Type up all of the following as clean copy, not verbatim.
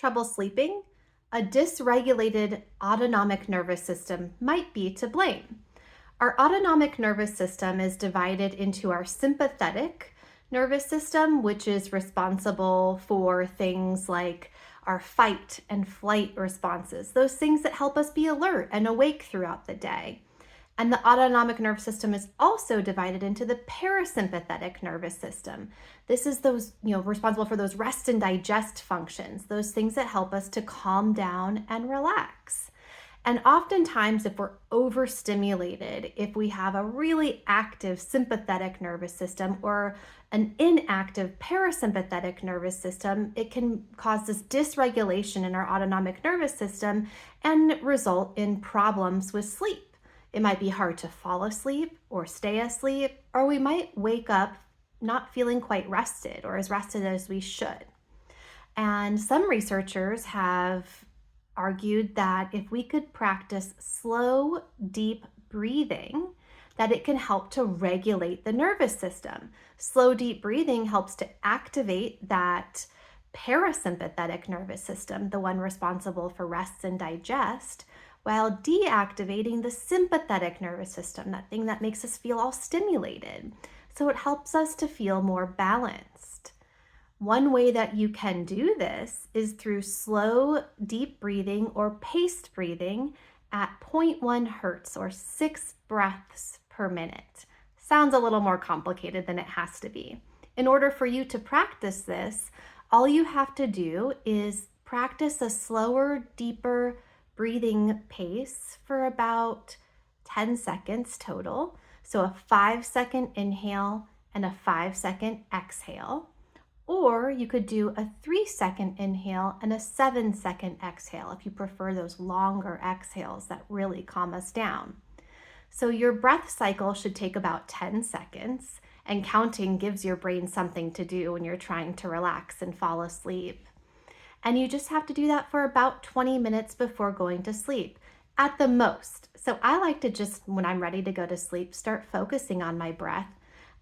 trouble sleeping, a dysregulated autonomic nervous system might be to blame. Our autonomic nervous system is divided into our sympathetic nervous system, which is responsible for things like our fight and flight responses, those things that help us be alert and awake throughout the day. And the autonomic nervous system is also divided into the parasympathetic nervous system. This is those, responsible for those rest and digest functions, those things that help us to calm down and relax. And oftentimes, if we're overstimulated, if we have a really active sympathetic nervous system or an inactive parasympathetic nervous system, it can cause this dysregulation in our autonomic nervous system and result in problems with sleep. It might be hard to fall asleep or stay asleep, or we might wake up not feeling quite rested or as rested as we should. And some researchers have argued that if we could practice slow, deep breathing, that it can help to regulate the nervous system. Slow, deep breathing helps to activate that parasympathetic nervous system, the one responsible for rest and digest, while deactivating the sympathetic nervous system, that thing that makes us feel all stimulated. So it helps us to feel more balanced. One way that you can do this is through slow, deep breathing or paced breathing at 0.1 hertz or 6 breaths per minute. Sounds a little more complicated than it has to be. In order for you to practice this, all you have to do is practice a slower, deeper breathing pace for about 10 seconds total. So a 5-second inhale and a 5-second exhale. Or you could do a 3-second inhale and a 7-second exhale if you prefer those longer exhales that really calm us down. So your breath cycle should take about 10 seconds, and counting gives your brain something to do when you're trying to relax and fall asleep. And you just have to do that for about 20 minutes before going to sleep at the most. So I like to just, when I'm ready to go to sleep, start focusing on my breath.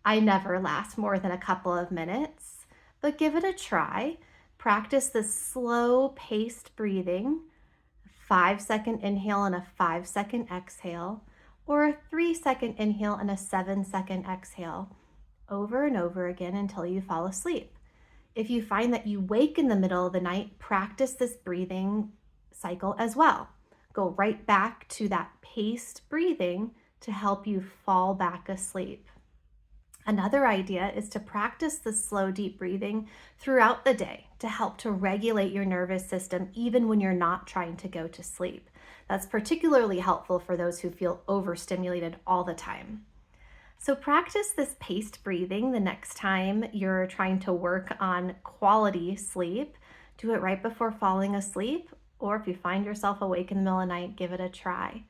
I never last more than a couple of minutes, but give it a try. Practice this slow paced breathing, 5-second inhale and a 5-second exhale, or a 3-second inhale and a 7-second exhale over and over again until you fall asleep. If you find that you wake in the middle of the night, practice this breathing cycle as well. Go right back to that paced breathing to help you fall back asleep. Another idea is to practice the slow, deep breathing throughout the day to help to regulate your nervous system even when you're not trying to go to sleep. That's particularly helpful for those who feel overstimulated all the time. So practice this paced breathing the next time you're trying to work on quality sleep. Do it right before falling asleep, or if you find yourself awake in the middle of the night, give it a try.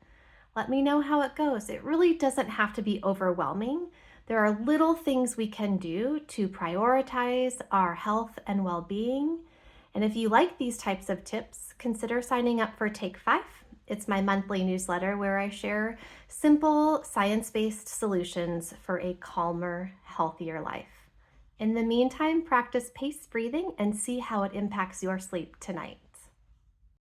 Let me know how it goes. It really doesn't have to be overwhelming. There are little things we can do to prioritize our health and well-being. And if you like these types of tips, consider signing up for Take 5. It's my monthly newsletter where I share simple science-based solutions for a calmer, healthier life. In the meantime, practice paced breathing and see how it impacts your sleep tonight.